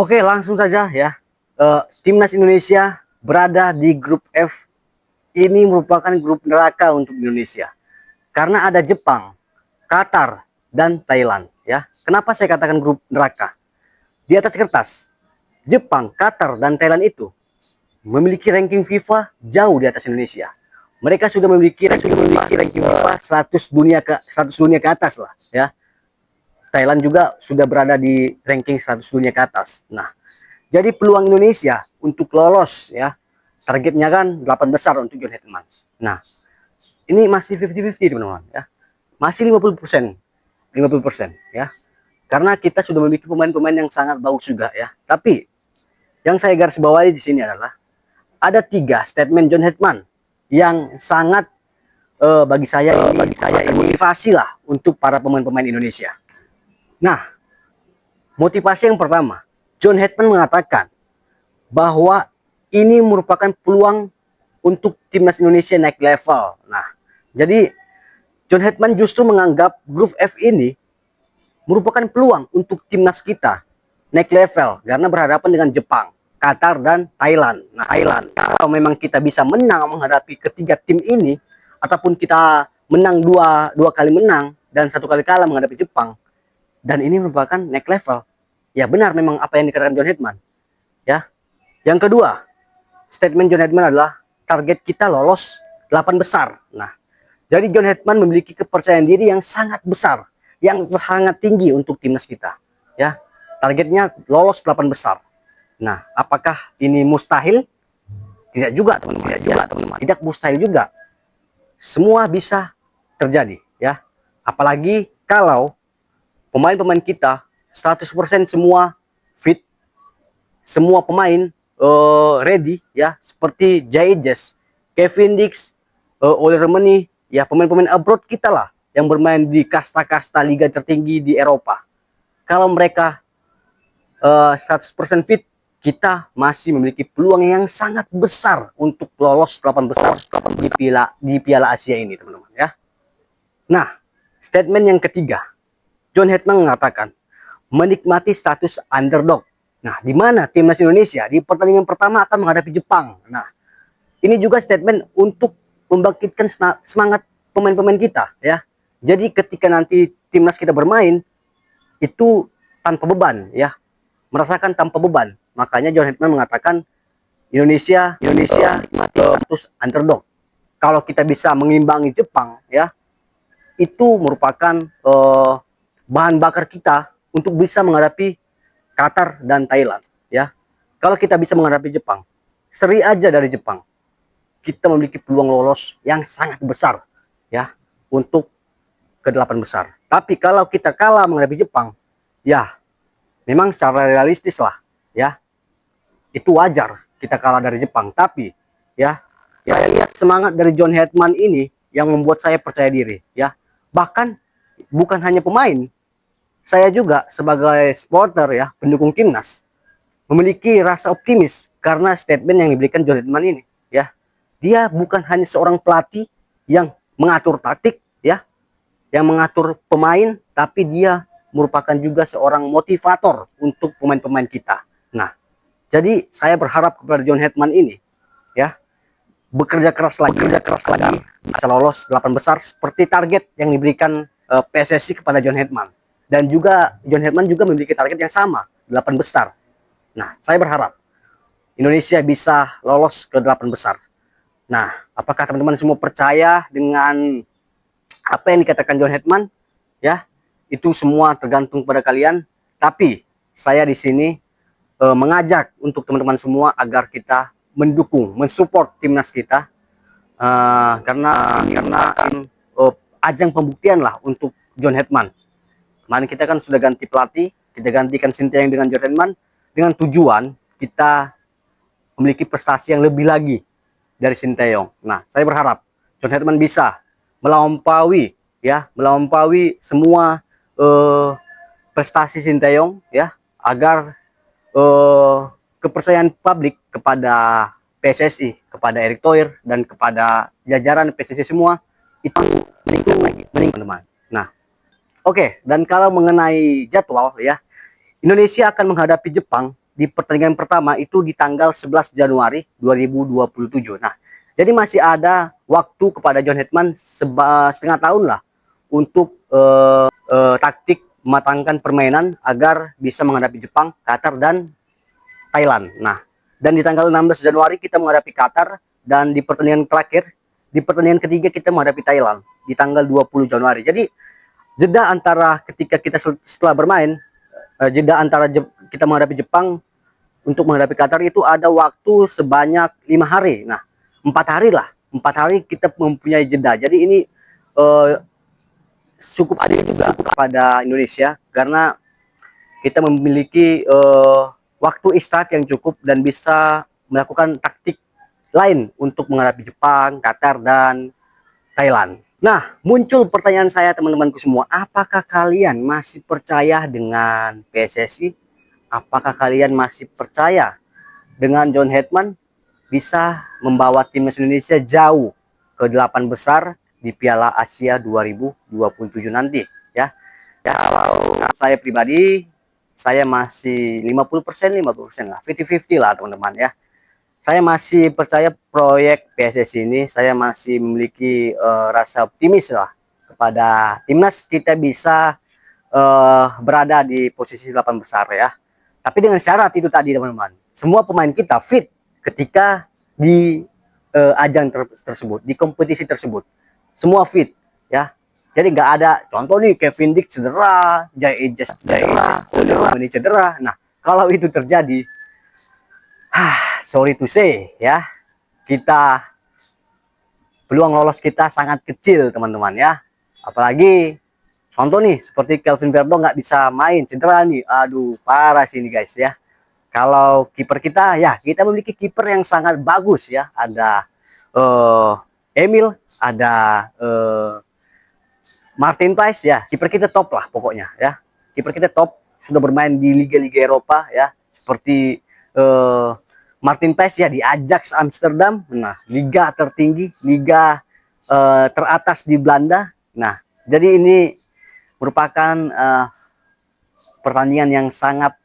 Oke, langsung saja ya. Timnas Indonesia berada di grup F. Ini merupakan grup neraka untuk Indonesia. Karena ada Jepang, Qatar, dan Thailand. Ya, kenapa saya katakan grup neraka? Di atas kertas, Jepang, Qatar, dan Thailand itu memiliki ranking FIFA jauh di atas Indonesia. Mereka sudah memiliki ranking FIFA 100 dunia ke atas lah, ya. Thailand juga sudah berada di ranking 100 dunia ke atas. Nah, jadi peluang Indonesia untuk lolos ya, targetnya kan 8 besar untuk John Hetman. Nah, ini masih 50-50 teman-teman ya. Masih 50%. 50% ya. Karena kita sudah memiliki pemain-pemain yang sangat bagus juga ya. Tapi yang saya garis bawahi di sini adalah ada 3 statement John Hetman yang sangat bagi saya ini motivasi lah untuk para pemain-pemain Indonesia. Nah, motivasi yang pertama, John Hetman mengatakan bahwa ini merupakan peluang untuk timnas Indonesia naik level. Nah, jadi John Hetman justru menganggap grup F ini merupakan peluang untuk timnas kita naik level karena berhadapan dengan Jepang, Qatar, dan Thailand. Nah, kalau memang kita bisa menang menghadapi ketiga tim ini, ataupun kita menang dua kali menang dan 1 kali kalah menghadapi Jepang, dan ini merupakan naik level. Ya benar memang apa yang dikatakan John Hetman. Ya. Yang kedua, statement John Hetman adalah target kita lolos 8 besar. Nah, jadi John Hetman memiliki kepercayaan diri yang sangat besar, yang sangat tinggi untuk timnas kita. Ya. Targetnya lolos 8 besar. Nah, apakah ini mustahil? Tidak juga, teman-teman. Tidak mustahil juga. Semua bisa terjadi, ya. Apalagi kalau pemain-pemain kita 100% semua fit, semua pemain ready ya, seperti Jaides, Kevin Dix, Oli Remeni, ya pemain-pemain abroad kita lah yang bermain di kasta-kasta liga tertinggi di Eropa. Kalau mereka 100% fit, kita masih memiliki peluang yang sangat besar untuk lolos 8 besar di Piala Asia ini, teman-teman ya. Nah, statement yang ketiga, John Hetman mengatakan menikmati status underdog. Nah, di mana timnas Indonesia di pertandingan pertama akan menghadapi Jepang. Nah, ini juga statement untuk membangkitkan semangat pemain-pemain kita ya. Jadi ketika nanti timnas kita bermain itu tanpa beban ya, merasakan tanpa beban. Makanya John Hetman mengatakan Indonesia menikmati status underdog. Kalau kita bisa mengimbangi Jepang ya, itu merupakan bahan bakar kita untuk bisa menghadapi Qatar dan Thailand ya. Kalau kita bisa menghadapi Jepang, seri aja dari Jepang, kita memiliki peluang lolos yang sangat besar ya untuk ke-8 besar. Tapi kalau kita kalah menghadapi Jepang, ya memang secara realistis lah ya, itu wajar kita kalah dari Jepang. Tapi ya, saya lihat semangat dari John Hetman ini yang membuat saya percaya diri ya. Bahkan bukan hanya pemain, saya juga sebagai supporter ya, pendukung timnas, memiliki rasa optimis karena statement yang diberikan John Hetman ini ya. Dia bukan hanya seorang pelatih yang mengatur taktik ya, yang mengatur pemain, tapi dia merupakan juga seorang motivator untuk pemain-pemain kita. Nah, jadi saya berharap kepada John Hetman ini ya, bekerja keras lagi bisa lolos 8 besar seperti target yang diberikan PSSI kepada John Hetman. Dan juga John Hetman juga memiliki target yang sama, 8 besar. Nah, saya berharap Indonesia bisa lolos ke 8 besar. Nah, apakah teman-teman semua percaya dengan apa yang dikatakan John Hetman? Ya, itu semua tergantung pada kalian. Tapi saya di sini mengajak untuk teman-teman semua agar kita mendukung, mensupport timnas kita, karena ajang pembuktian lah untuk John Hetman. Kemarin kita kan sudah ganti pelatih, kita gantikan Sinteyong dengan John Hetman dengan tujuan kita memiliki prestasi yang lebih lagi dari Sinteyong. Nah, saya berharap John Hetman bisa melampaui semua prestasi Sinteyong ya, agar kepercayaan publik kepada PSSI, kepada Erick Thohir dan kepada jajaran PSSI semua itu meningkat lagi, teman-teman. Nah, oke, dan kalau mengenai jadwal ya, Indonesia akan menghadapi Jepang di pertandingan pertama itu di tanggal 11 Januari 2027. Nah, jadi masih ada waktu kepada John Hetman setengah tahun lah untuk taktik mematangkan permainan agar bisa menghadapi Jepang, Qatar, dan Thailand. Nah, dan di tanggal 16 Januari kita menghadapi Qatar, dan di pertandingan terakhir, di pertandingan ketiga kita menghadapi Thailand di tanggal 20 Januari. Jadi jeda antara ketika kita setelah bermain, jeda antara kita menghadapi Jepang untuk menghadapi Qatar itu ada waktu sebanyak 5 hari. Nah, 4 hari lah, 4 hari kita mempunyai jeda. Jadi ini cukup adil juga pada Indonesia karena kita memiliki waktu istirahat yang cukup dan bisa melakukan taktik lain untuk menghadapi Jepang, Qatar, dan Thailand. Nah, muncul pertanyaan saya teman-temanku semua, apakah kalian masih percaya dengan PSSI? Apakah kalian masih percaya dengan John Hetman bisa membawa timnas Indonesia jauh ke 8 besar di Piala Asia 2027 nanti? Ya, kalau saya pribadi, saya masih 50%, 50% lah, 50-50 lah teman-teman ya. Saya masih percaya proyek PSSI ini, saya masih memiliki rasa optimis lah kepada timnas kita bisa berada di posisi 8 besar ya. Tapi dengan syarat itu tadi teman-teman, semua pemain kita fit ketika di ajang tersebut, di kompetisi tersebut, semua fit ya. Jadi nggak ada contoh nih Kevin Dick cedera, Jai Ejas cedera, ini cedera. Nah, kalau itu terjadi, sorry to say ya, kita peluang lolos kita sangat kecil teman-teman ya. Apalagi contoh nih seperti Kelvin Verdong nggak bisa main, cedera nih, aduh parah sih ini guys ya. Kalau kiper kita ya, kita memiliki kiper yang sangat bagus ya, ada Emil, ada Martin Price ya, kiper kita top lah pokoknya ya. Kiper kita top, sudah bermain di liga-liga Eropa ya, seperti Martin Price ya di Ajax Amsterdam, nah liga tertinggi, liga teratas di Belanda. Nah, jadi ini merupakan pertandingan yang sangat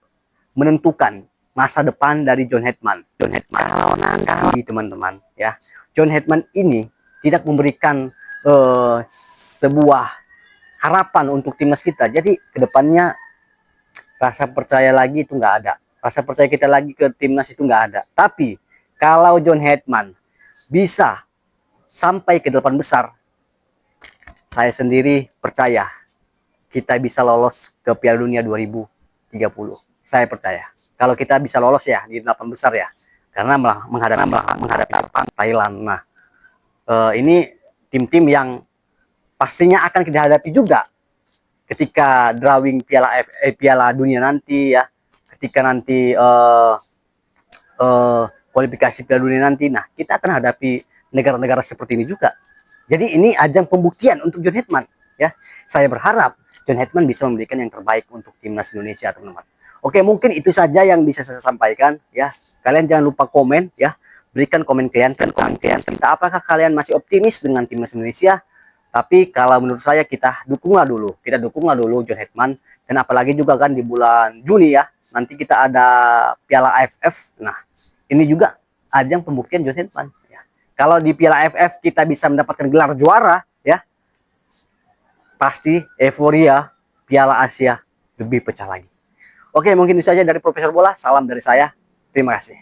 menentukan masa depan dari John Hetman. John Hetman kalau nanti teman-teman ya, John Hetman ini tidak memberikan sebuah harapan untuk timnas kita. Jadi kedepannya rasa percaya lagi itu nggak ada. Rasa percaya kita lagi ke timnas itu nggak ada. Tapi kalau John Hetman bisa sampai ke 8 besar, saya sendiri percaya kita bisa lolos ke Piala Dunia 2030. Saya percaya. Kalau kita bisa lolos ya di 8 besar ya. Karena menghadapi Thailand. Nah, ini tim-tim yang pastinya akan kita hadapi juga ketika drawing Piala Dunia nanti ya. Ketika nanti kualifikasi Piala Dunia nanti, nah kita akan hadapi negara-negara seperti ini juga. Jadi ini ajang pembuktian untuk John Hetman ya. Saya berharap John Hetman bisa memberikan yang terbaik untuk timnas Indonesia teman-teman. Oke, mungkin itu saja yang bisa saya sampaikan ya. Kalian jangan lupa komen ya, berikan komen kalian kita, apakah kalian masih optimis dengan timnas Indonesia? Tapi kalau menurut saya kita dukunglah dulu John Hetman. Dan apalagi juga kan di bulan Juni ya, nanti kita ada Piala AFF. Nah, ini juga ajang pembuktian John Hetman ya. Kalau di Piala AFF kita bisa mendapatkan gelar juara ya, pasti euforia Piala Asia lebih pecah lagi. Oke, mungkin itu saja dari Profesor Bola. Salam dari saya. Terima kasih.